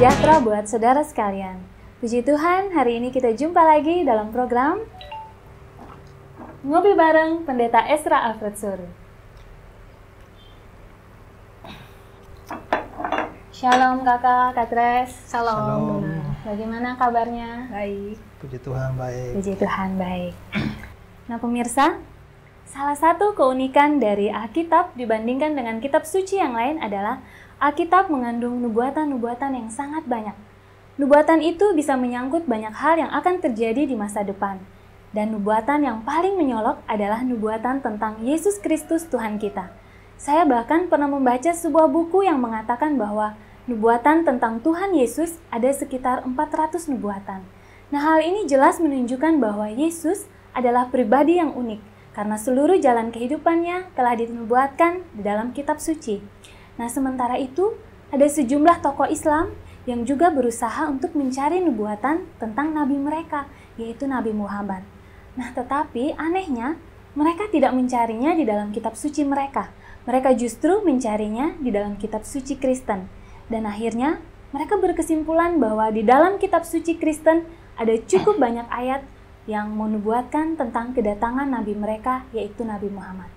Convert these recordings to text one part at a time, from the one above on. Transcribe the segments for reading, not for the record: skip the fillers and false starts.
sejahtera buat saudara sekalian. Puji Tuhan, hari ini kita jumpa lagi dalam program Ngopi Bareng Pendeta Ezra Alfred Suru. Shalom kakak, Katres. Shalom. Bagaimana kabarnya? Baik. Puji Tuhan baik. Puji Tuhan baik. Nah pemirsa, salah satu keunikan dari Alkitab dibandingkan dengan kitab suci yang lain adalah Alkitab mengandung nubuatan-nubuatan yang sangat banyak. Nubuatan itu bisa menyangkut banyak hal yang akan terjadi di masa depan. Dan nubuatan yang paling menyolok adalah nubuatan tentang Yesus Kristus Tuhan kita. Saya bahkan pernah membaca sebuah buku yang mengatakan bahwa nubuatan tentang Tuhan Yesus ada sekitar 400 nubuatan. Nah, hal ini jelas menunjukkan bahwa Yesus adalah pribadi yang unik karena seluruh jalan kehidupannya telah dinubuatkan di dalam kitab suci. Nah, sementara itu ada sejumlah tokoh Islam yang juga berusaha untuk mencari nubuatan tentang nabi mereka, yaitu Nabi Muhammad. Nah, tetapi anehnya mereka tidak mencarinya di dalam kitab suci mereka. Mereka justru mencarinya di dalam kitab suci Kristen. Dan akhirnya mereka berkesimpulan bahwa di dalam kitab suci Kristen ada cukup banyak ayat yang menubuatkan tentang kedatangan nabi mereka, yaitu Nabi Muhammad.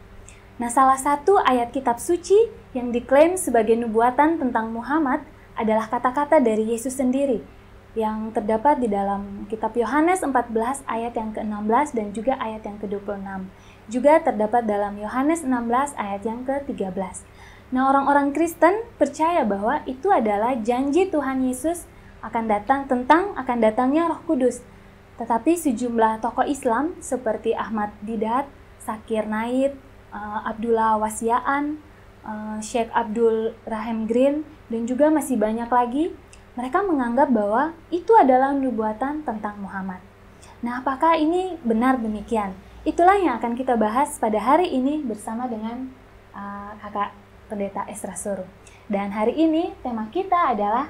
Nah, salah satu ayat kitab suci yang diklaim sebagai nubuatan tentang Muhammad adalah kata-kata dari Yesus sendiri yang terdapat di dalam kitab Yohanes 14 ayat yang ke-16 dan juga ayat yang ke-26. Juga terdapat dalam Yohanes 16 ayat yang ke-13. Nah, orang-orang Kristen percaya bahwa itu adalah janji Tuhan Yesus akan datangnya Roh Kudus. Tetapi sejumlah tokoh Islam seperti Ahmad Didat, Zakir Naik, Abdullah Wasiaan, Sheikh Abdul Rahim Green, dan juga masih banyak lagi, mereka menganggap bahwa itu adalah nubuatan tentang Muhammad. Nah, apakah ini benar demikian? Itulah yang akan kita bahas pada hari ini bersama dengan kakak Pendeta Ezra Suru. Dan hari ini tema kita adalah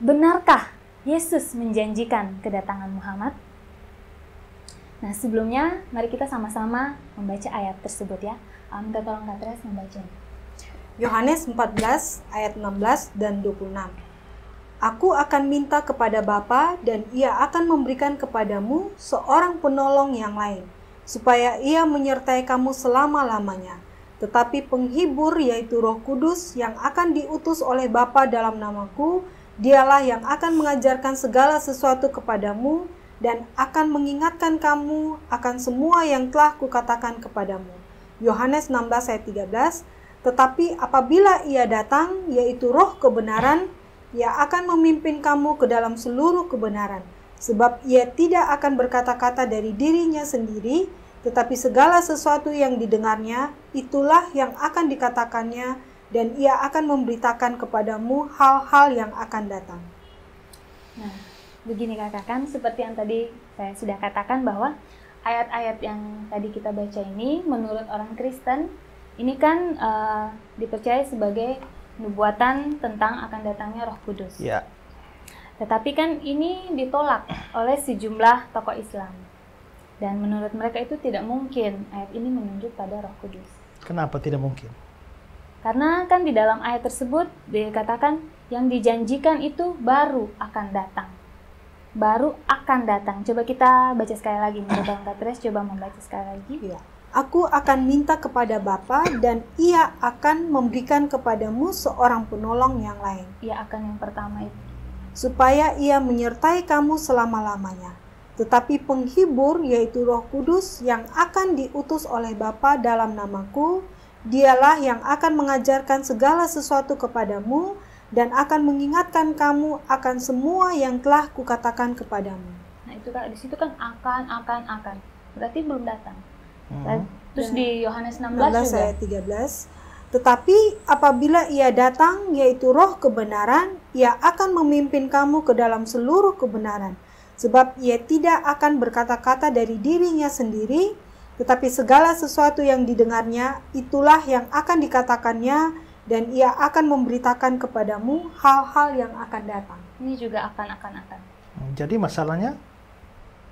benarkah Yesus menjanjikan kedatangan Muhammad? Nah, sebelumnya mari kita sama-sama membaca ayat tersebut ya. Minta tolong Kak Tres membaca. Yohanes 14 ayat 16 dan 26. Aku akan minta kepada Bapa dan Ia akan memberikan kepadamu seorang penolong yang lain, supaya Ia menyertai kamu selama-lamanya. Tetapi penghibur yaitu Roh Kudus yang akan diutus oleh Bapa dalam namaku, Dialah yang akan mengajarkan segala sesuatu kepadamu dan akan mengingatkan kamu akan semua yang telah kukatakan kepadamu. Yohanes 16 ayat 13. Tetapi apabila Ia datang, yaitu Roh kebenaran, Ia akan memimpin kamu ke dalam seluruh kebenaran. Sebab Ia tidak akan berkata-kata dari dirinya sendiri, tetapi segala sesuatu yang didengarnya, itulah yang akan dikatakannya, dan Ia akan memberitakan kepadamu hal-hal yang akan datang. Nah, begini kakak, kan seperti yang tadi saya sudah katakan bahwa ayat-ayat yang tadi kita baca ini menurut orang Kristen ini kan dipercaya sebagai nubuatan tentang akan datangnya Roh Kudus. Ya. Tetapi kan ini ditolak oleh sejumlah tokoh Islam. Dan menurut mereka itu tidak mungkin ayat ini menunjuk pada Roh Kudus. Kenapa tidak mungkin? Karena kan di dalam ayat tersebut dikatakan yang dijanjikan itu baru akan datang. Baru akan datang. Coba kita baca sekali lagi. Menurut Kak Tres, coba membaca sekali lagi. Ya. Aku akan minta kepada Bapa dan Ia akan memberikan kepadamu seorang penolong yang lain. Ia akan yang pertama itu. Supaya Ia menyertai kamu selama-lamanya. Tetapi penghibur yaitu Roh Kudus yang akan diutus oleh Bapa dalam namaku, Dialah yang akan mengajarkan segala sesuatu kepadamu dan akan mengingatkan kamu akan semua yang telah kukatakan kepadamu. Nah itu Kak, di situ kan akan. Berarti belum datang. Terus Dan di Yohanes 16 16 juga. ayat 13. Tetapi apabila Ia datang, yaitu Roh kebenaran, Ia akan memimpin kamu ke dalam seluruh kebenaran. Sebab Ia tidak akan berkata-kata dari dirinya sendiri, tetapi segala sesuatu yang didengarnya, itulah yang akan dikatakannya, dan Ia akan memberitakan kepadamu hal-hal yang akan datang. Ini juga akan. Jadi masalahnya?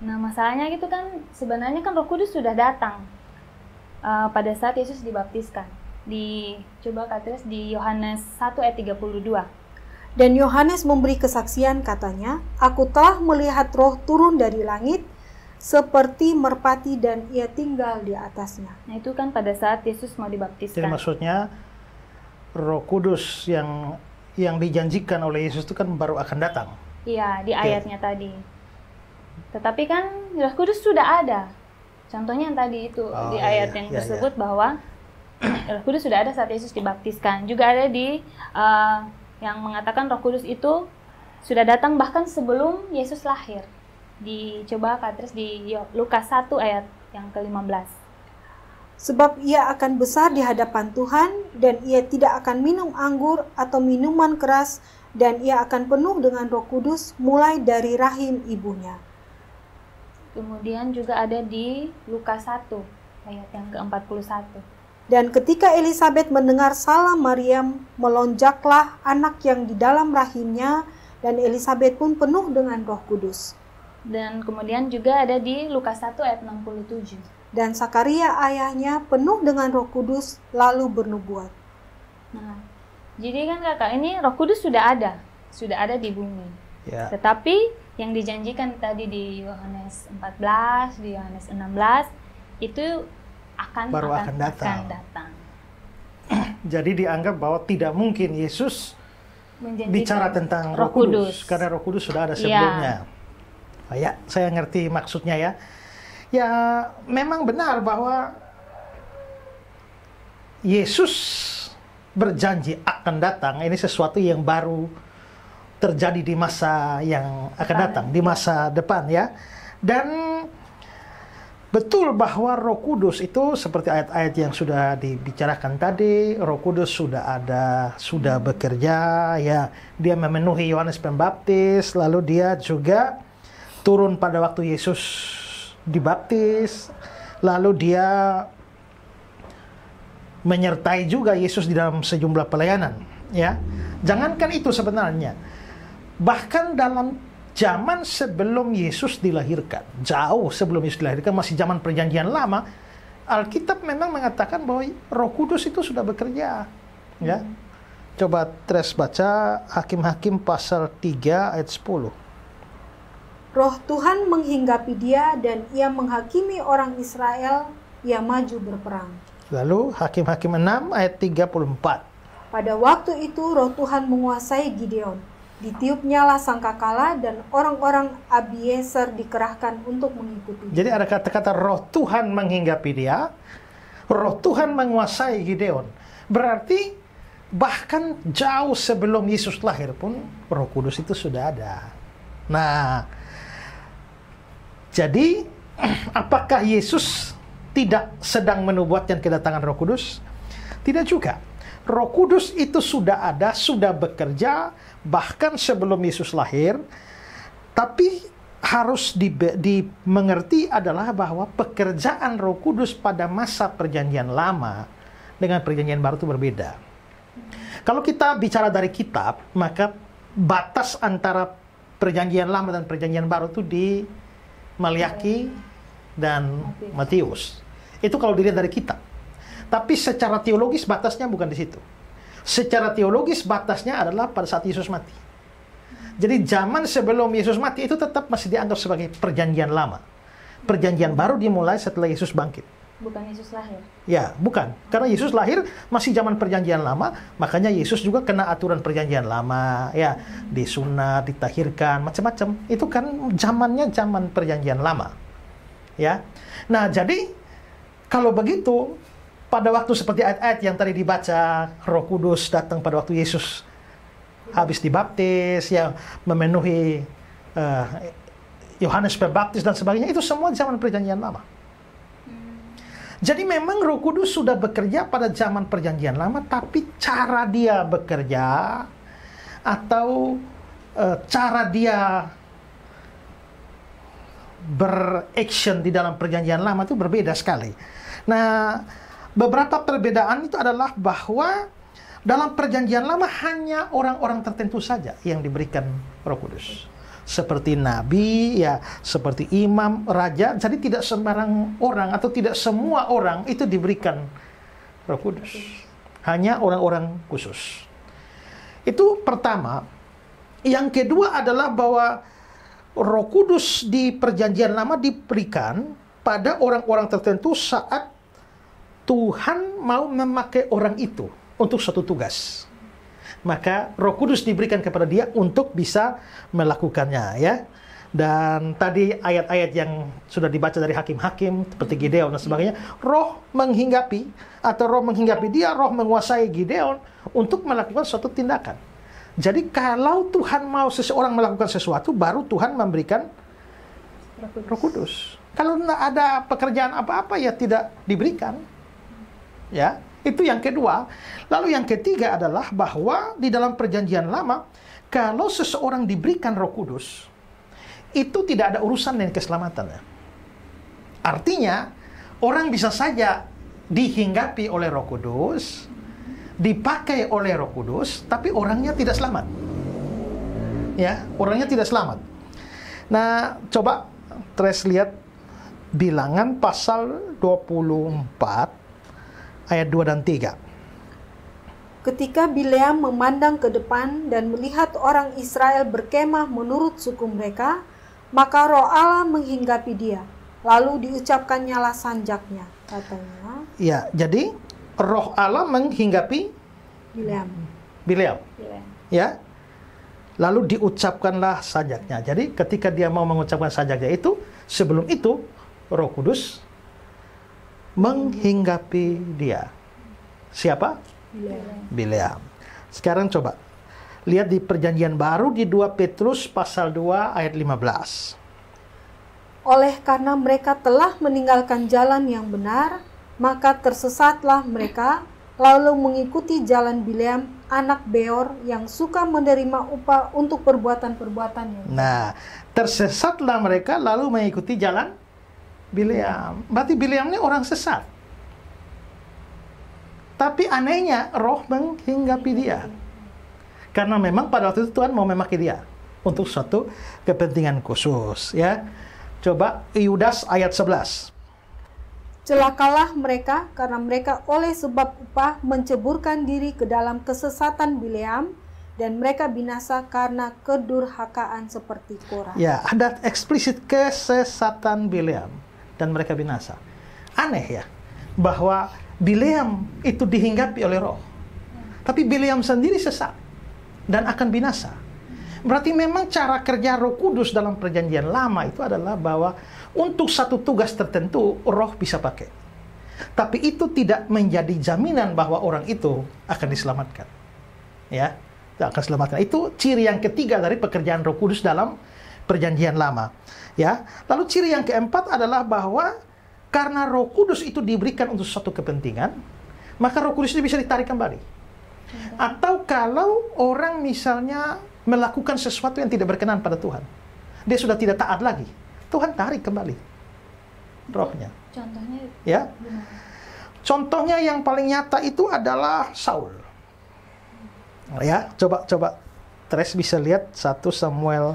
Nah masalahnya gitu kan, sebenarnya kan Roh Kudus sudah datang pada saat Yesus dibaptiskan. Coba Kak Tres di Yohanes 1 ayat 32. Dan Yohanes memberi kesaksian, katanya, "Aku telah melihat roh turun dari langit seperti merpati dan ia tinggal di atasnya." Nah, itu kan pada saat Yesus mau Jadi dibaptiskan. maksudnya Roh Kudus yang dijanjikan oleh Yesus itu kan baru akan datang. Iya, di ayatnya tadi. Tetapi kan Roh Kudus sudah ada. Contohnya yang tadi itu Oh, di iya, ayat iya, yang iya, tersebut bahwa Roh Kudus sudah ada saat Yesus dibaptiskan. Juga ada di yang mengatakan Roh Kudus itu sudah datang bahkan sebelum Yesus lahir. Dicoba terus di Lukas 1 ayat yang ke-15. Sebab ia akan besar di hadapan Tuhan, dan ia tidak akan minum anggur atau minuman keras, dan ia akan penuh dengan Roh Kudus mulai dari rahim ibunya. Kemudian juga ada di Lukas 1 ayat yang ke-41. Dan ketika Elisabet mendengar salam Maryam, melonjaklah anak yang di dalam rahimnya, dan Elisabet pun penuh dengan Roh Kudus. Dan kemudian juga ada di Lukas 1 ayat 67. Dan Sakaria ayahnya penuh dengan Roh Kudus lalu bernubuat. Nah, jadi kan kakak, ini Roh Kudus sudah ada di bumi. Ya. Tetapi yang dijanjikan tadi di Yohanes 14, di Yohanes 16 itu Baru akan datang. Jadi dianggap bahwa tidak mungkin Yesus Menjanjikan bicara tentang Roh Kudus karena Roh Kudus sudah ada sebelumnya. Ya, saya ngerti maksudnya ya. Ya, memang benar bahwa Yesus berjanji akan datang. Ini sesuatu yang baru terjadi di masa yang akan datang, di masa depan ya. Dan betul bahwa Roh Kudus itu seperti ayat-ayat yang sudah dibicarakan tadi, Roh Kudus sudah ada, sudah bekerja ya. Dia memenuhi Yohanes Pembaptis, lalu dia juga turun pada waktu Yesus dibaptis, lalu dia menyertai juga Yesus di dalam sejumlah pelayanan ya. Jangankan itu sebenarnya, bahkan dalam zaman sebelum Yesus dilahirkan, jauh sebelum Yesus dilahirkan, masih zaman perjanjian lama, Alkitab memang mengatakan bahwa Roh Kudus itu sudah bekerja ya. Coba terus baca Hakim-Hakim pasal 3 ayat 10. Roh Tuhan menghinggapi dia, dan ia menghakimi orang Israel yang maju berperang. Lalu Hakim-Hakim 6 ayat 34. Pada waktu itu Roh Tuhan menguasai Gideon. Ditiupnyalah sangkakala, dan orang-orang Abiezer dikerahkan untuk mengikuti. Jadi ada kata-kata Roh Tuhan menghinggapi dia, Roh Tuhan menguasai Gideon. Berarti bahkan jauh sebelum Yesus lahir pun Roh Kudus itu sudah ada. Nah, jadi apakah Yesus tidak sedang menubuatkan kedatangan Roh Kudus? Tidak juga. Roh Kudus itu sudah ada, sudah bekerja bahkan sebelum Yesus lahir. Tapi harus dimengerti adalah bahwa pekerjaan Roh Kudus pada masa perjanjian lama dengan perjanjian baru itu berbeda. Kalau kita bicara dari kitab, maka batas antara perjanjian lama dan perjanjian baru itu di Maliaki dan Matius. Itu kalau dilihat dari kitab. Tapi secara teologis batasnya bukan di situ. Secara teologis batasnya adalah pada saat Yesus mati. Jadi zaman sebelum Yesus mati itu tetap masih dianggap sebagai perjanjian lama. Perjanjian baru dimulai setelah Yesus bangkit. Bukan Yesus lahir. Ya, bukan. Karena Yesus lahir masih zaman perjanjian lama, makanya Yesus juga kena aturan perjanjian lama, ya, disunat, ditahirkan, macam-macam. Itu kan zamannya zaman perjanjian lama. Ya. Nah, jadi kalau begitu, pada waktu seperti ayat-ayat yang tadi dibaca, Roh Kudus datang pada waktu Yesus habis dibaptis, yang memenuhi Yohanes Pembaptis dan sebagainya, itu semua zaman perjanjian lama. Jadi memang Roh Kudus sudah bekerja pada zaman perjanjian lama, tapi cara dia bekerja atau cara dia beraction di dalam perjanjian lama itu berbeda sekali. Nah, beberapa perbedaan itu adalah bahwa dalam perjanjian lama hanya orang-orang tertentu saja yang diberikan Roh Kudus. Seperti nabi, ya, seperti imam, raja. Jadi tidak sembarang orang atau tidak semua orang itu diberikan Roh Kudus. Hanya orang-orang khusus. Itu pertama. Yang kedua adalah bahwa Roh Kudus di Perjanjian Lama diberikan pada orang-orang tertentu saat Tuhan mau memakai orang itu untuk suatu tugas. Maka Roh Kudus diberikan kepada dia untuk bisa melakukannya, ya. Dan tadi ayat-ayat yang sudah dibaca dari hakim-hakim seperti Gideon dan sebagainya, roh menghinggapi dia, roh menguasai Gideon untuk melakukan suatu tindakan. Jadi kalau Tuhan mau seseorang melakukan sesuatu, baru Tuhan memberikan Roh Kudus. Kalau tidak ada pekerjaan apa-apa, ya tidak diberikan. Ya, itu yang kedua. Lalu yang ketiga adalah bahwa di dalam Perjanjian Lama, kalau seseorang diberikan Roh Kudus, itu tidak ada urusan dengan keselamatannya. Artinya, orang bisa saja dihinggapi oleh Roh Kudus, dipakai oleh Roh Kudus, tapi orangnya tidak selamat. Ya, orangnya tidak selamat. Nah, coba terus lihat Bilangan pasal 24 ayat 2 dan 3. Ketika Bileam memandang ke depan dan melihat orang Israel berkemah menurut suku mereka, maka Roh Allah menghinggapi dia. Lalu diucapkannyalah sanjaknya, katanya. Ya, jadi Roh Allah menghinggapi Bileam. Ya. Lalu diucapkanlah sajaknya. Jadi ketika dia mau mengucapkan sajaknya itu, sebelum itu Roh Kudus menghinggapi dia. Siapa? Bileam. Sekarang coba lihat di Perjanjian Baru di 2 Petrus pasal 2 ayat 15. Oleh karena mereka telah meninggalkan jalan yang benar, maka tersesatlah mereka, lalu mengikuti jalan Bileam, anak Beor, yang suka menerima upah untuk perbuatan-perbuatan yang jahat. Nah, tersesatlah mereka lalu mengikuti jalan Bileam. Berarti Bileam ini orang sesat. Tapi anehnya roh menghinggapi dia. Karena memang pada waktu itu Tuhan mau memakai dia untuk suatu kepentingan khusus, ya. Coba Yudas ayat 11. Celakalah mereka karena mereka oleh sebab upah menceburkan diri ke dalam kesesatan Bileam, dan mereka binasa karena kedurhakaan seperti Korah. Ya, ada eksplisit kesesatan Bileam dan mereka binasa. Aneh ya, bahwa Bileam itu dihinggapi oleh roh. Tapi Bileam sendiri sesat dan akan binasa. Berarti memang cara kerja Roh Kudus dalam Perjanjian Lama itu adalah bahwa untuk satu tugas tertentu roh bisa pakai. Tapi itu tidak menjadi jaminan bahwa orang itu akan diselamatkan. Ya, akan diselamatkan. Itu ciri yang ketiga dari pekerjaan Roh Kudus dalam Perjanjian Lama. Ya, lalu ciri yang keempat adalah bahwa karena Roh Kudus itu diberikan untuk suatu kepentingan, maka Roh Kudus itu bisa ditarik kembali. Atau kalau orang misalnya melakukan sesuatu yang tidak berkenan pada Tuhan, dia sudah tidak taat lagi, Tuhan tarik kembali rohnya. Contohnya? Ya, contohnya yang paling nyata itu adalah Saul. Ya, coba Tres bisa lihat 1 Samuel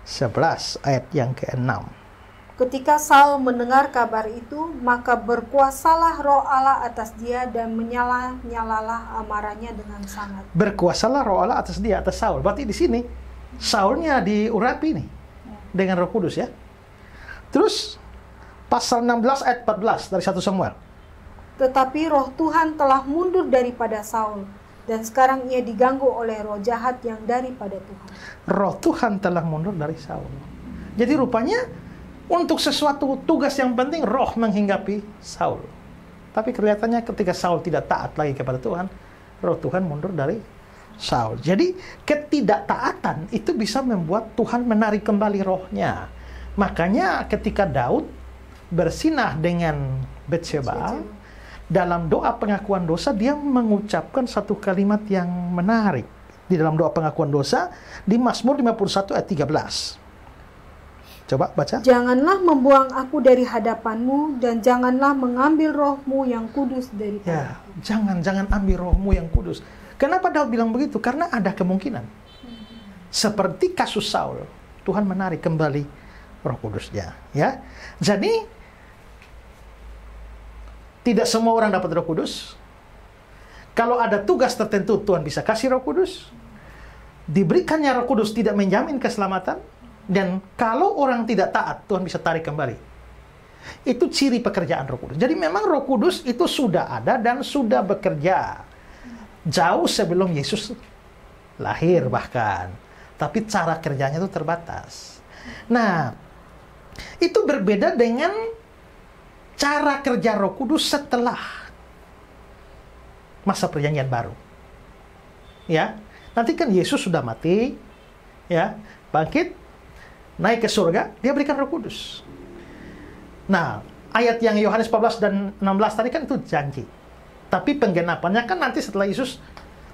11 ayat yang ke-6. Ketika Saul mendengar kabar itu, maka berkuasalah roh Allah atas dia dan menyala-nyalalah amarahnya dengan sangat. Berkuasalah roh Allah atas dia, atas Saul. Berarti di sini Saulnya diurapi nih dengan Roh Kudus, ya. Terus pasal 16 ayat 14 dari 1 Samuel. Tetapi roh Tuhan telah mundur daripada Saul, dan sekarang ia diganggu oleh roh jahat yang daripada Tuhan. Roh Tuhan telah mundur dari Saul. Jadi rupanya untuk sesuatu tugas yang penting roh menghinggapi Saul. Tapi kelihatannya ketika Saul tidak taat lagi kepada Tuhan, roh Tuhan mundur dari Saul. Jadi ketidaktaatan itu bisa membuat Tuhan menarik kembali rohnya. Makanya ketika Daud bersinah dengan Batsheba, dalam doa pengakuan dosa dia mengucapkan satu kalimat yang menarik. Di dalam doa pengakuan dosa di Mazmur 51 ayat 13. Coba baca. Janganlah membuang aku dari hadapanmu, dan janganlah mengambil rohmu yang kudus daripada. Ya, jangan ambil rohmu yang kudus. Kenapa Daud bilang begitu? Karena ada kemungkinan. Seperti kasus Saul, Tuhan menarik kembali roh kudusnya. Ya, jadi tidak semua orang dapat roh kudus. Kalau ada tugas tertentu, Tuhan bisa kasih roh kudus. diberikannya Roh Kudus tidak menjamin keselamatan, dan kalau orang tidak taat, Tuhan bisa tarik kembali. Itu ciri pekerjaan Roh Kudus. Jadi memang Roh Kudus itu sudah ada dan sudah bekerja jauh sebelum Yesus lahir bahkan. Tapi cara kerjanya itu terbatas. Nah, itu berbeda dengan cara kerja Roh Kudus setelah masa perjanjian baru. Ya, nanti kan Yesus sudah mati, ya, bangkit, naik ke surga, dia berikan Roh Kudus. Nah, ayat yang Yohanes 14 dan 16 tadi kan itu janji. Tapi penggenapannya kan nanti setelah Yesus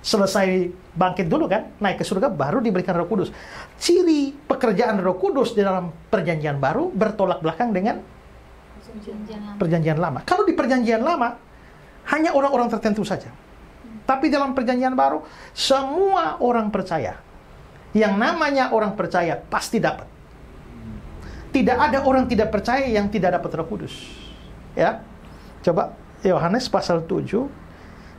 selesai bangkit dulu kan, naik ke surga, baru diberikan Roh Kudus. Ciri pekerjaan Roh Kudus di dalam perjanjian baru bertolak belakang dengan perjanjian lama. Kalau di perjanjian lama, hanya orang-orang tertentu saja. Tapi dalam perjanjian baru, semua orang percaya. Yang namanya orang percaya pasti dapat. Tidak ada orang tidak percaya yang tidak dapat Roh Kudus. Ya. Coba Yohanes pasal 7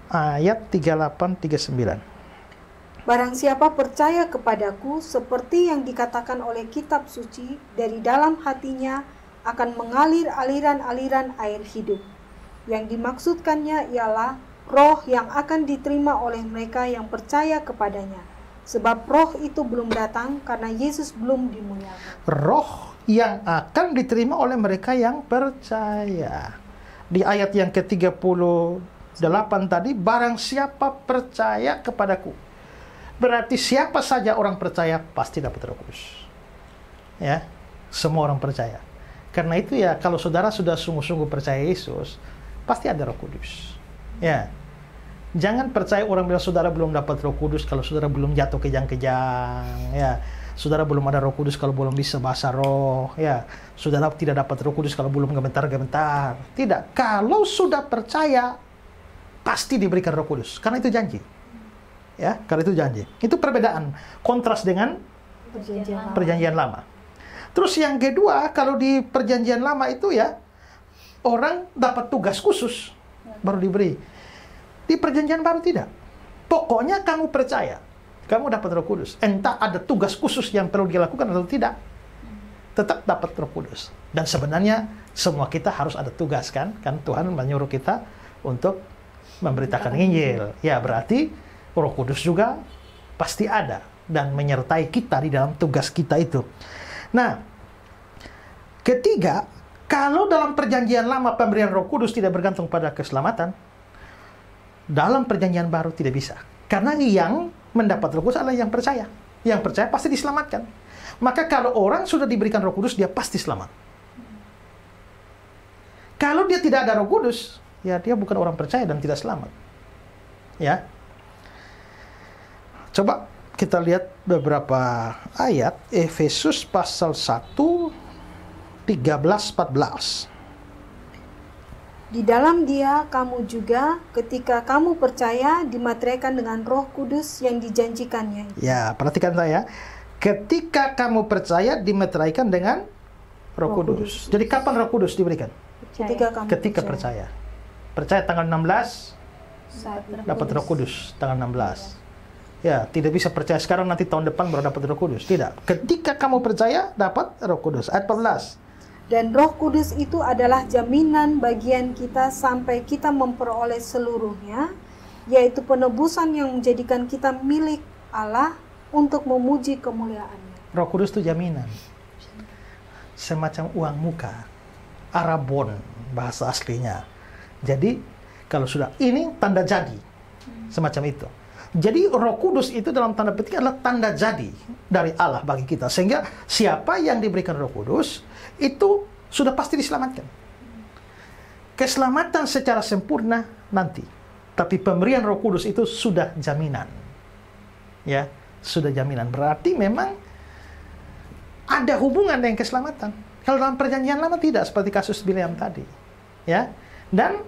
ayat 38-39. Barang siapa percaya kepadaku, seperti yang dikatakan oleh kitab suci, dari dalam hatinya akan mengalir aliran-aliran air hidup. Yang dimaksudkannya ialah roh yang akan diterima oleh mereka yang percaya kepadanya. Sebab roh itu belum datang karena Yesus belum dimuliakan. Roh yang akan diterima oleh mereka yang percaya. Di ayat yang ke-38 tadi, barang siapa percaya kepadaku. Berarti siapa saja orang percaya pasti dapat Roh Kudus. Ya, semua orang percaya. Karena itu ya, kalau saudara sudah sungguh-sungguh percaya Yesus, pasti ada Roh Kudus. Ya. Jangan percaya orang bilang saudara belum dapat Roh Kudus kalau saudara belum jatuh kejang-kejang, ya. Saudara belum ada Roh Kudus kalau belum bisa bahasa roh, ya. Saudara tidak dapat Roh Kudus kalau belum gemetar-gemetar. Tidak. Kalau sudah percaya, pasti diberikan Roh Kudus. Karena itu janji. Ya, karena itu janji. Itu perbedaan, kontras dengan perjanjian lama. Terus yang kedua, kalau di perjanjian lama itu ya, orang dapat tugas khusus baru diberi. Di perjanjian baru tidak. Pokoknya kamu percaya, kamu dapat Roh Kudus. Entah ada tugas khusus yang perlu dilakukan atau tidak, tetap dapat Roh Kudus. Dan sebenarnya semua kita harus ada tugas kan? Kan Tuhan menyuruh kita untuk memberitakan Injil. Ya, berarti Roh Kudus juga pasti ada dan menyertai kita di dalam tugas kita itu. Nah, ketiga, kalau dalam perjanjian lama pemberian Roh Kudus tidak bergantung pada keselamatan, dalam perjanjian baru tidak bisa. Karena yang mendapat Roh Kudus adalah yang percaya. Yang percaya pasti diselamatkan. Maka kalau orang sudah diberikan Roh Kudus, dia pasti selamat. Kalau dia tidak ada Roh Kudus, ya dia bukan orang percaya dan tidak selamat. Ya. Coba kita lihat beberapa ayat. Efesus pasal 1, 13-14. Di dalam Dia kamu juga ketika kamu percaya dimateraikan dengan Roh Kudus yang dijanjikannya. Ya, perhatikan saya. Ketika kamu percaya dimateraikan dengan Roh Kudus. Jadi kapan Roh Kudus diberikan? Ketika percaya. Percaya tanggal 16 dapat Roh Kudus tanggal 16. Ya, tidak bisa percaya sekarang nanti tahun depan baru dapat Roh Kudus. Tidak. Ketika kamu percaya dapat Roh Kudus. Ayat 14. Dan Roh Kudus itu adalah jaminan bagian kita sampai kita memperoleh seluruhnya, yaitu penebusan yang menjadikan kita milik Allah untuk memuji kemuliaan-Nya. Roh Kudus itu jaminan. Semacam uang muka. Arabon bahasa aslinya. Jadi kalau sudah ini tanda jadi. Semacam itu. Jadi Roh Kudus itu dalam tanda petik adalah tanda jadi dari Allah bagi kita. Sehingga siapa yang diberikan Roh Kudus itu sudah pasti diselamatkan. Keselamatan secara sempurna nanti. Tapi pemberian Roh Kudus itu sudah jaminan. Ya, sudah jaminan. Berarti memang ada hubungan dengan keselamatan. Kalau dalam perjanjian lama tidak, seperti kasus Bileam tadi. Ya. Dan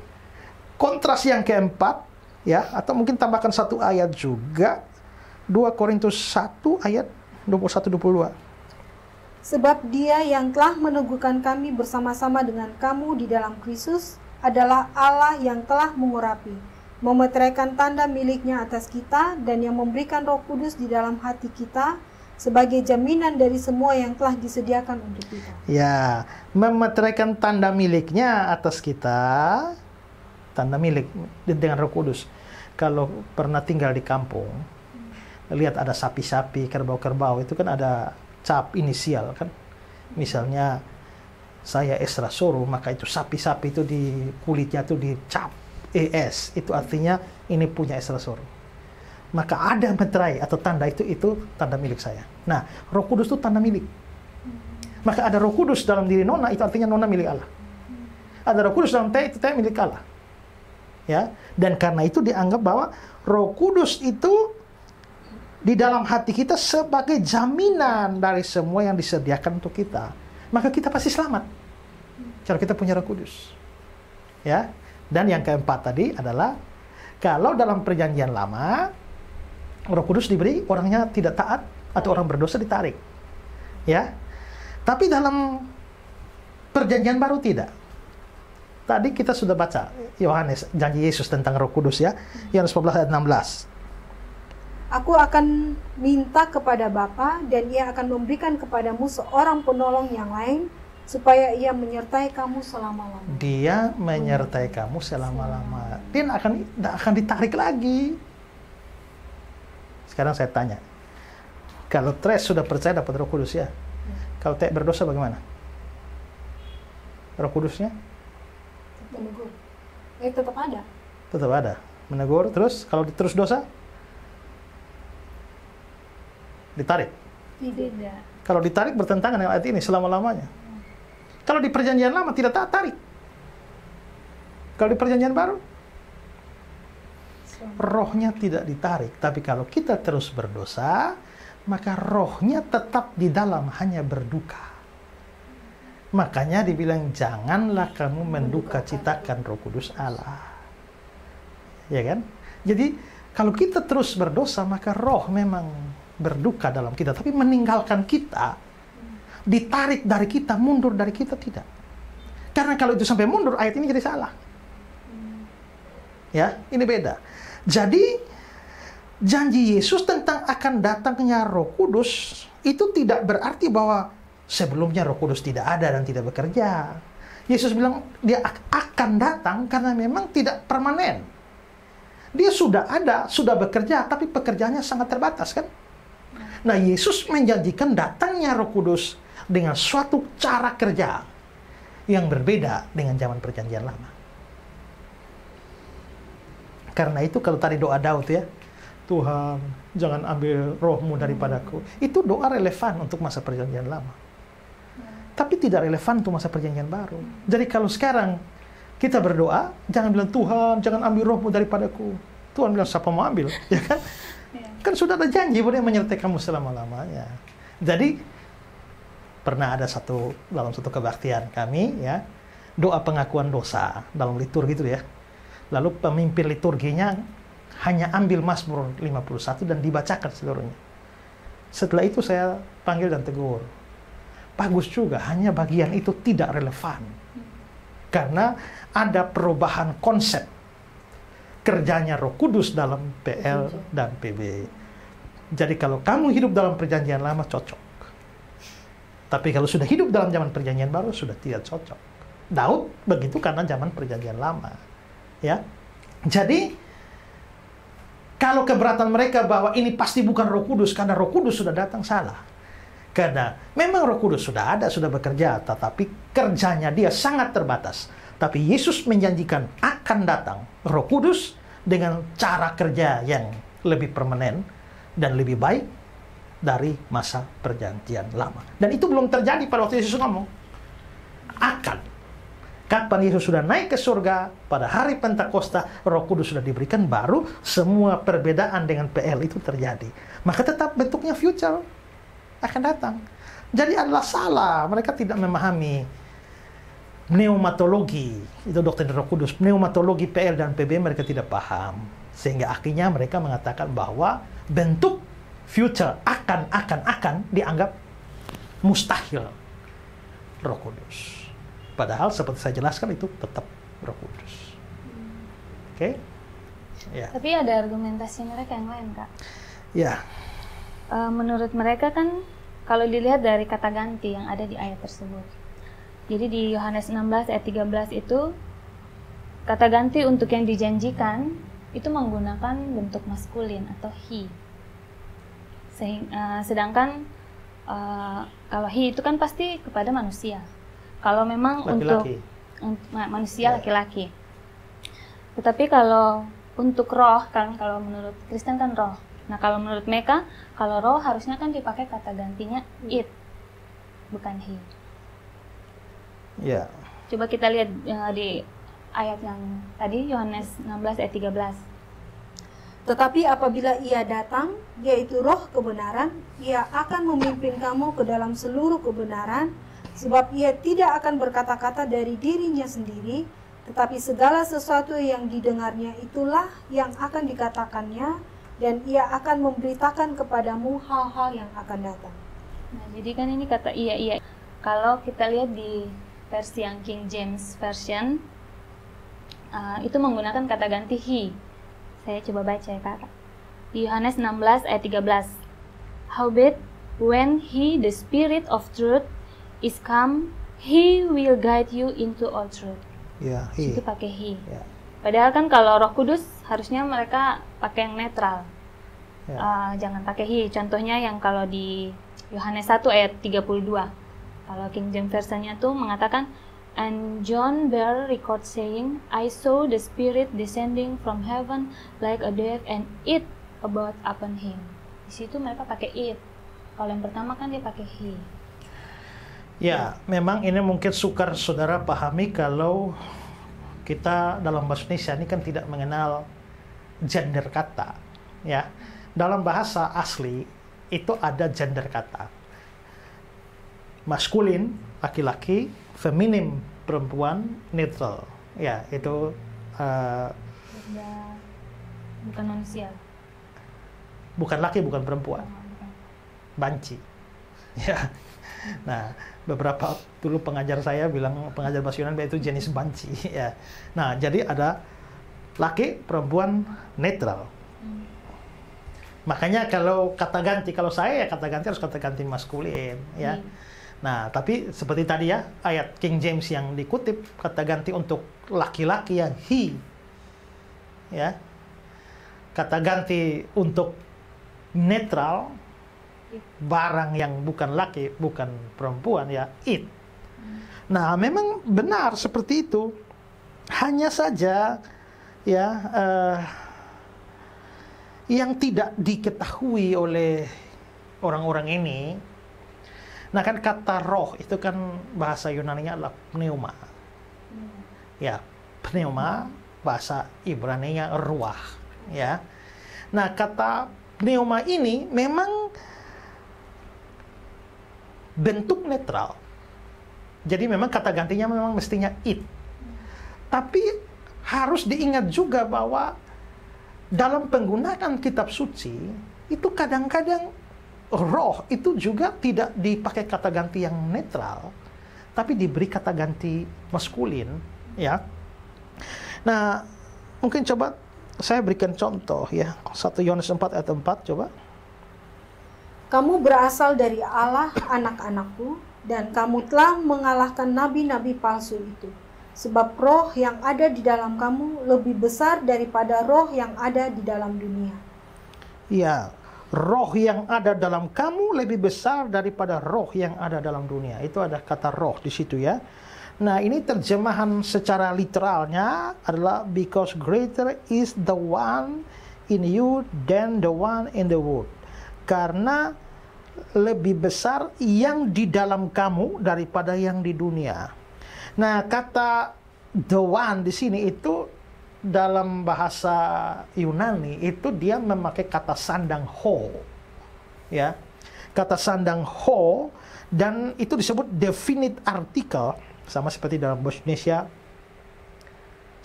kontras yang keempat, ya, atau mungkin tambahkan satu ayat juga, 2 Korintus 1 ayat 21-22. Sebab Dia yang telah meneguhkan kami bersama-sama dengan kamu di dalam Kristus adalah Allah yang telah mengurapi, memeteraikan tanda miliknya atas kita, dan yang memberikan Roh Kudus di dalam hati kita sebagai jaminan dari semua yang telah disediakan untuk kita. Ya, memeteraikan tanda miliknya atas kita, tanda milik dengan Roh Kudus. Kalau pernah tinggal di kampung, lihat ada sapi-sapi, kerbau-kerbau, itu kan ada cap inisial kan. Misalnya saya Esra Soro, maka itu sapi-sapi itu di kulitnya itu dicap ES, itu artinya ini punya Esra Soro. Maka ada meterai atau tanda itu tanda milik saya. Nah, Roh Kudus itu tanda milik. Maka ada Roh Kudus dalam diri Nona, itu artinya Nona milik Allah. Ada Roh Kudus dalam Teh, itu Teh milik Allah. Ya, dan karena itu dianggap bahwa Roh Kudus itu di dalam hati kita sebagai jaminan dari semua yang disediakan untuk kita. Maka kita pasti selamat kalau kita punya Roh Kudus. Ya. Dan yang keempat tadi adalah kalau dalam perjanjian lama Roh Kudus diberi, orangnya tidak taat atau orang berdosa ditarik. Ya. Tapi dalam perjanjian baru tidak. Tadi kita sudah baca Yohanes, janji Yesus tentang Roh Kudus ya. Yohanes 14 ayat 16. Aku akan minta kepada Bapa, dan Ia akan memberikan kepadamu seorang penolong yang lain, supaya Ia menyertai kamu selama-lamanya. Dia menyertai kamu selama-lama. Dia akan ditarik lagi. Sekarang saya tanya, kalau Tres sudah percaya dapat Roh Kudus ya, kalau Teh berdosa bagaimana? Roh Kudusnya? Menegur. Tetap ada. Tetap ada. Menegur, terus kalau terus dosa? Ditarik. Tidak. Kalau ditarik bertentangan dengan ayat ini selama-lamanya. Kalau di perjanjian lama tidak tarik. Kalau di perjanjian baru, rohnya tidak ditarik. Tapi kalau kita terus berdosa, maka rohnya tetap di dalam, hanya berduka. Makanya dibilang, janganlah kamu menduka citakan Roh Kudus Allah. Ya kan? Jadi, kalau kita terus berdosa, maka roh memang berduka dalam kita. Tapi meninggalkan kita, ditarik dari kita, mundur dari kita, tidak. Karena kalau itu sampai mundur, ayat ini jadi salah. Ya, ini beda. Jadi, janji Yesus tentang akan datangnya Roh Kudus, itu tidak berarti bahwa sebelumnya Roh Kudus tidak ada dan tidak bekerja. Yesus bilang dia akan datang karena memang tidak permanen. Dia sudah ada, sudah bekerja, tapi pekerjaannya sangat terbatas kan? Nah, Yesus menjanjikan datangnya Roh Kudus dengan suatu cara kerja yang berbeda dengan zaman perjanjian lama. Karena itu kalau tadi doa Daud ya, Tuhan jangan ambil rohmu daripadaku, itu doa relevan untuk masa perjanjian lama. Tapi tidak relevan untuk masa perjanjian baru. Jadi kalau sekarang kita berdoa, jangan bilang Tuhan jangan ambil rohmu daripadaku. Tuhan bilang siapa mau ambil, ya kan? Kan sudah ada janji bahwa Dia menyertai kamu selama-lamanya. Jadi pernah ada dalam satu kebaktian kami ya, doa pengakuan dosa dalam liturgi itu ya. Lalu pemimpin liturginya hanya ambil Mazmur 51 dan dibacakan seluruhnya. Setelah itu saya panggil dan tegur. Bagus juga, hanya bagian itu tidak relevan. Karena ada perubahan konsep kerjanya Roh Kudus dalam PL dan PB. Jadi kalau kamu hidup dalam perjanjian lama cocok. Tapi kalau sudah hidup dalam zaman perjanjian baru sudah tidak cocok. Daud begitu karena zaman perjanjian lama. Ya. Jadi kalau keberatan mereka bahwa ini pasti bukan Roh Kudus karena Roh Kudus sudah datang, salah. Karena memang Roh Kudus sudah ada, sudah bekerja, tetapi kerjanya Dia sangat terbatas. Tapi Yesus menjanjikan akan datang Roh Kudus dengan cara kerja yang lebih permanen dan lebih baik dari masa perjanjian lama. Dan itu belum terjadi pada waktu Yesus ngomong. Akan. Kapan Yesus sudah naik ke surga, pada hari Pentakosta, Roh Kudus sudah diberikan, baru semua perbedaan dengan PL itu terjadi. Maka tetap bentuknya future akan datang. Jadi adalah salah. Mereka tidak memahami pneumatologi, itu doktrin Roh Kudus. Pneumatologi PL dan PB mereka tidak paham. Sehingga akhirnya mereka mengatakan bahwa bentuk future akan dianggap mustahil Roh Kudus. Padahal seperti saya jelaskan itu tetap Roh Kudus. Oke? Ya. Tapi ada argumentasi mereka yang lain, Kak. Ya. Menurut mereka kan kalau dilihat dari kata ganti yang ada di ayat tersebut. Jadi di Yohanes 16 ayat 13 itu kata ganti untuk yang dijanjikan itu menggunakan bentuk maskulin atau he. Sedangkan kalau he itu kan pasti kepada manusia. Kalau memang Laki-laki. untuk manusia laki-laki. Tetapi kalau untuk roh kan, kalau menurut Kristen kan roh. Nah kalau menurut mereka, kalau roh harusnya kan dipakai kata gantinya it, bukan he. Ya. Coba kita lihat di ayat yang tadi, Yohanes 16 ayat 13. Tetapi apabila ia datang, yaitu roh kebenaran, ia akan memimpin kamu ke dalam seluruh kebenaran, sebab ia tidak akan berkata-kata dari dirinya sendiri, tetapi segala sesuatu yang didengarnya itulah yang akan dikatakannya, dan ia akan memberitakan kepadamu hal-hal yang akan datang. Nah, jadi kan ini kata iya. Kalau kita lihat di versi yang King James Version, itu menggunakan kata ganti he. Saya coba baca ya, Kak. Di Yohanes 16 ayat 13. Howbeit, when he, the Spirit of truth, is come, he will guide you into all truth. Ya, he. Itu pakai he. Ya. Padahal kan kalau Roh Kudus harusnya mereka pakai yang netral. Ya. Jangan pakai he. Contohnya yang kalau di Yohanes 1 ayat 32. Kalau King James Version-nya tuh mengatakan, and John bare record saying, I saw the Spirit descending from heaven like a dove, and it abode upon him. Di situ mereka pakai it. Kalau yang pertama kan dia pakai he. Ya, memang ini mungkin sukar saudara pahami kalau kita dalam bahasa Indonesia ini kan tidak mengenal gender kata. Ya, dalam bahasa asli itu ada gender kata. Maskulin, laki-laki, feminim, perempuan, netral. Ya, itu Bukan manusia. bukan laki, bukan perempuan. Bukan. Banci. Ya. Nah, beberapa dulu pengajar saya bilang, pengajar bahasa Yunani itu jenis banci. Ya. Nah, jadi ada laki, perempuan, netral. Makanya kalau kata ganti, kalau saya ya kata ganti harus kata ganti maskulin. Ya. Nah, tapi seperti tadi ya, ayat King James yang dikutip, kata ganti untuk laki-laki yang he. Ya. Kata ganti untuk netral, barang yang bukan laki, bukan perempuan, ya it. Nah, memang benar seperti itu. Hanya saja, ya, yang tidak diketahui oleh orang-orang ini. Nah kan kata roh itu kan bahasa Yunani-nya adalah pneuma. Ya, pneuma bahasa Ibrani-nya ruah, ya. Nah, kata pneuma ini memang bentuk netral. Jadi memang kata gantinya memang mestinya it. Tapi harus diingat juga bahwa dalam penggunaan kitab suci itu kadang-kadang roh itu juga tidak dipakai kata ganti yang netral, tapi diberi kata ganti maskulin, ya. Nah, mungkin coba saya berikan contoh ya. 1 Yohanes 4 ayat 4 coba. Kamu berasal dari Allah, anak-anakku, dan kamu telah mengalahkan nabi-nabi palsu itu. Sebab roh yang ada di dalam kamu lebih besar daripada roh yang ada di dalam dunia. Ya, roh yang ada dalam kamu lebih besar daripada roh yang ada dalam dunia. Itu ada kata roh di situ ya. Nah, ini terjemahan secara literalnya adalah because greater is the one in you than the one in the world. Karena lebih besar yang di dalam kamu daripada yang di dunia. Nah, kata the one di sini itu dalam bahasa Yunani itu dia memakai kata sandang ho. Ya. Kata sandang ho, dan itu disebut definite article, sama seperti dalam bahasa Indonesia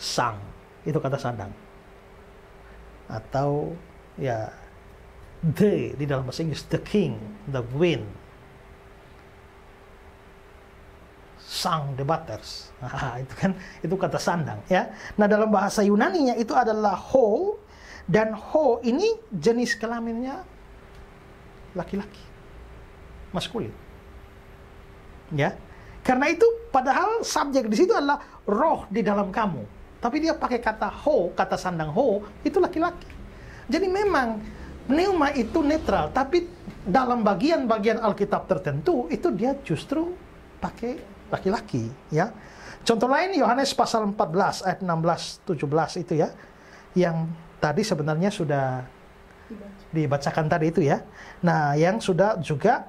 sang. Itu kata sandang. Atau ya di dalam bahasa Inggris the king, the wind. Sang the butters. Itu kan itu kata sandang ya. Nah, dalam bahasa Yunaninya itu adalah ho, Dan ho ini jenis kelaminnya laki-laki, maskulin. Ya. Karena itu padahal subjek di situ adalah roh di dalam kamu. Tapi dia pakai kata ho, kata sandang ho, itu laki-laki. Jadi memang pneuma itu netral, tapi dalam bagian-bagian Alkitab tertentu itu dia justru pakai laki-laki, ya. Contoh lain Yohanes pasal 14 ayat 16 17 itu ya. Yang tadi sebenarnya sudah dibacakan tadi itu ya. Nah, yang sudah juga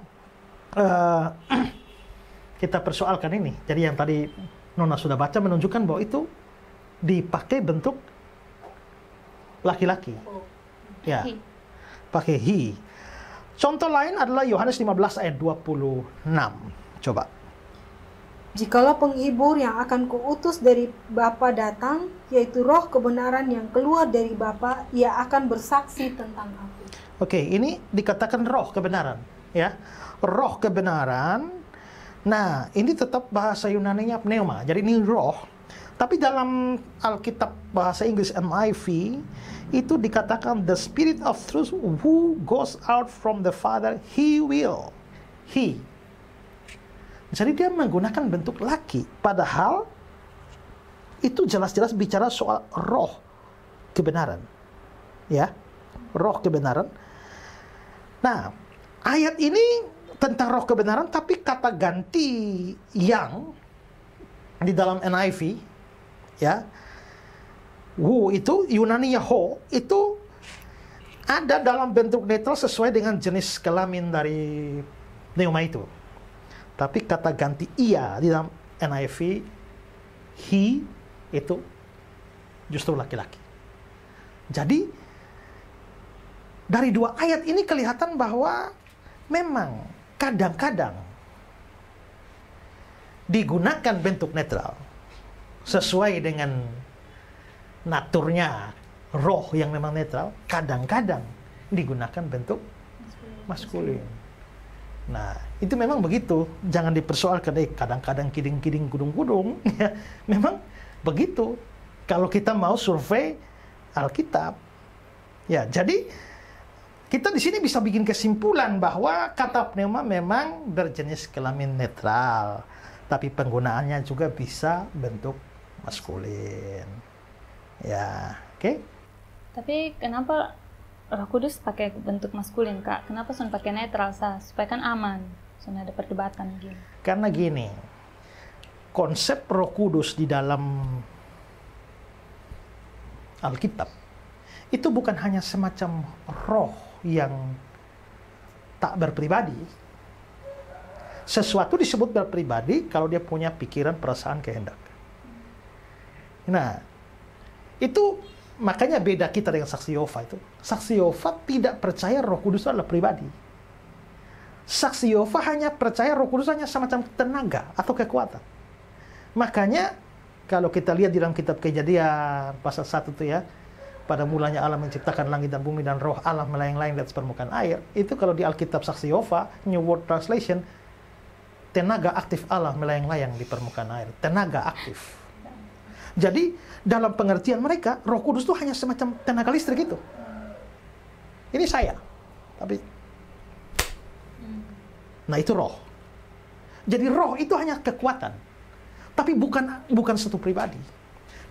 kita persoalkan ini. Jadi yang tadi Nona sudah baca menunjukkan bahwa itu dipakai bentuk laki-laki. Ya. Pakai he. Contoh lain adalah Yohanes 15 ayat 26. Coba. Jikalau penghibur yang akan kuutus dari Bapa datang, yaitu roh kebenaran yang keluar dari Bapa, ia akan bersaksi tentang aku. Oke, ini dikatakan roh kebenaran, ya. Roh kebenaran. Nah, ini tetap bahasa Yunaninya pneuma. Jadi ini roh. Tapi dalam Alkitab bahasa Inggris NIV itu dikatakan the spirit of truth who goes out from the Father, he will. He. Jadi dia menggunakan bentuk laki, padahal itu jelas-jelas bicara soal roh kebenaran. Ya, roh kebenaran. Nah, ayat ini tentang roh kebenaran, tapi kata ganti yang di dalam NIV, ya, who itu Yunani ho itu ada dalam bentuk netral sesuai dengan jenis kelamin dari pneuma itu. Tapi kata ganti ia di dalam NIV, he itu justru laki-laki. Jadi dari dua ayat ini kelihatan bahwa memang kadang-kadang digunakan bentuk netral sesuai dengan naturnya roh yang memang netral, kadang-kadang digunakan bentuk maskulin. Nah, itu memang begitu. Jangan dipersoalkan, kadang-kadang kiding-kiding kudung-kudung. Ya, memang begitu. Kalau kita mau survei Alkitab. Ya, jadi kita di sini bisa bikin kesimpulan bahwa kata pneuma memang berjenis kelamin netral. Tapi penggunaannya juga bisa bentuk maskulin. Ya, oke? Tapi kenapa Roh Kudus pakai bentuk maskulin, Kak? Kenapa sun pakai netral, supaya kan aman? Sun ada perdebatan gini. Karena gini, konsep Roh Kudus di dalam Alkitab itu bukan hanya semacam roh yang tak berpribadi. Sesuatu disebut berpribadi kalau dia punya pikiran, perasaan, kehendak. Nah, itu makanya beda kita dengan saksi Yehova itu. Saksi Yehova tidak percaya Roh Kudus adalah pribadi. Saksi Yehova hanya percaya Roh Kudus hanya semacam tenaga atau kekuatan. Makanya kalau kita lihat di dalam kitab Kejadian pasal 1 itu ya, pada mulanya Allah menciptakan langit dan bumi dan roh Allah melayang-layang di atas permukaan air. Itu kalau di Alkitab saksi Yehova, New World Translation, tenaga aktif Allah melayang-layang di permukaan air. Tenaga aktif. Jadi dalam pengertian mereka, Roh Kudus itu hanya semacam tenaga listrik itu. Ini saya. Tapi nah itu roh. Jadi roh itu hanya kekuatan. Tapi bukan satu pribadi.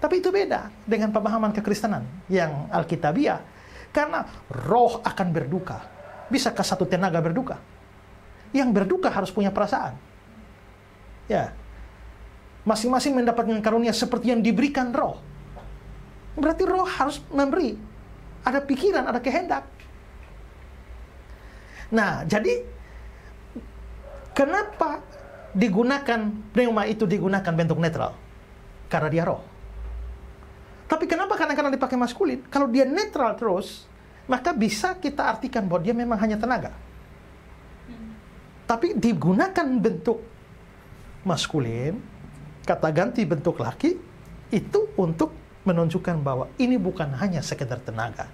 Tapi itu beda dengan pemahaman kekristenan yang Alkitabiah. Karena roh akan berduka. Bisakah satu tenaga berduka? Yang berduka harus punya perasaan. Ya. Masing-masing mendapatkan karunia seperti yang diberikan roh. Berarti roh harus memberi. Ada pikiran, ada kehendak. Nah, jadi kenapa pneuma itu digunakan bentuk netral? Karena dia roh. Tapi kenapa kadang-kadang dipakai maskulin? Kalau dia netral terus, maka bisa kita artikan bahwa dia memang hanya tenaga. Tapi digunakan bentuk maskulin, kata ganti bentuk laki, itu untuk menunjukkan bahwa ini bukan hanya sekedar tenaga,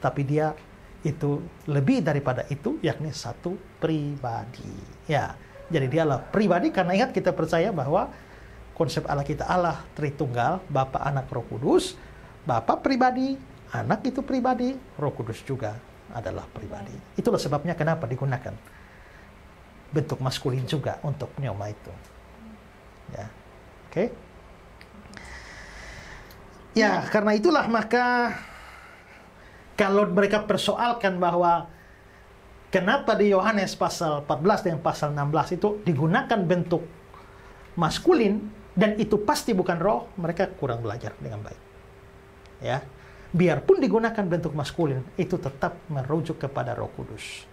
tapi dia itu lebih daripada itu, yakni satu pribadi. Ya, jadi dialah pribadi karena ingat kita percaya bahwa konsep Allah kita Allah Tritunggal, Bapa, Anak, Roh Kudus. Bapa pribadi, Anak itu pribadi, Roh Kudus juga adalah pribadi. Itulah sebabnya kenapa digunakan bentuk maskulin juga untuk pneuma itu. Ya. Oke. Ya, karena itulah maka kalau mereka persoalkan bahwa kenapa di Yohanes pasal 14 dan pasal 16 itu digunakan bentuk maskulin dan itu pasti bukan roh, mereka kurang belajar dengan baik. Ya. Biarpun digunakan bentuk maskulin, itu tetap merujuk kepada Roh Kudus.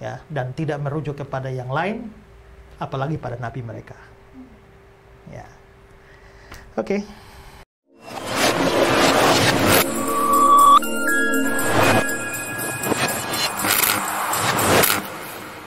Ya, dan tidak merujuk kepada yang lain, apalagi pada nabi mereka. Ya. Oke.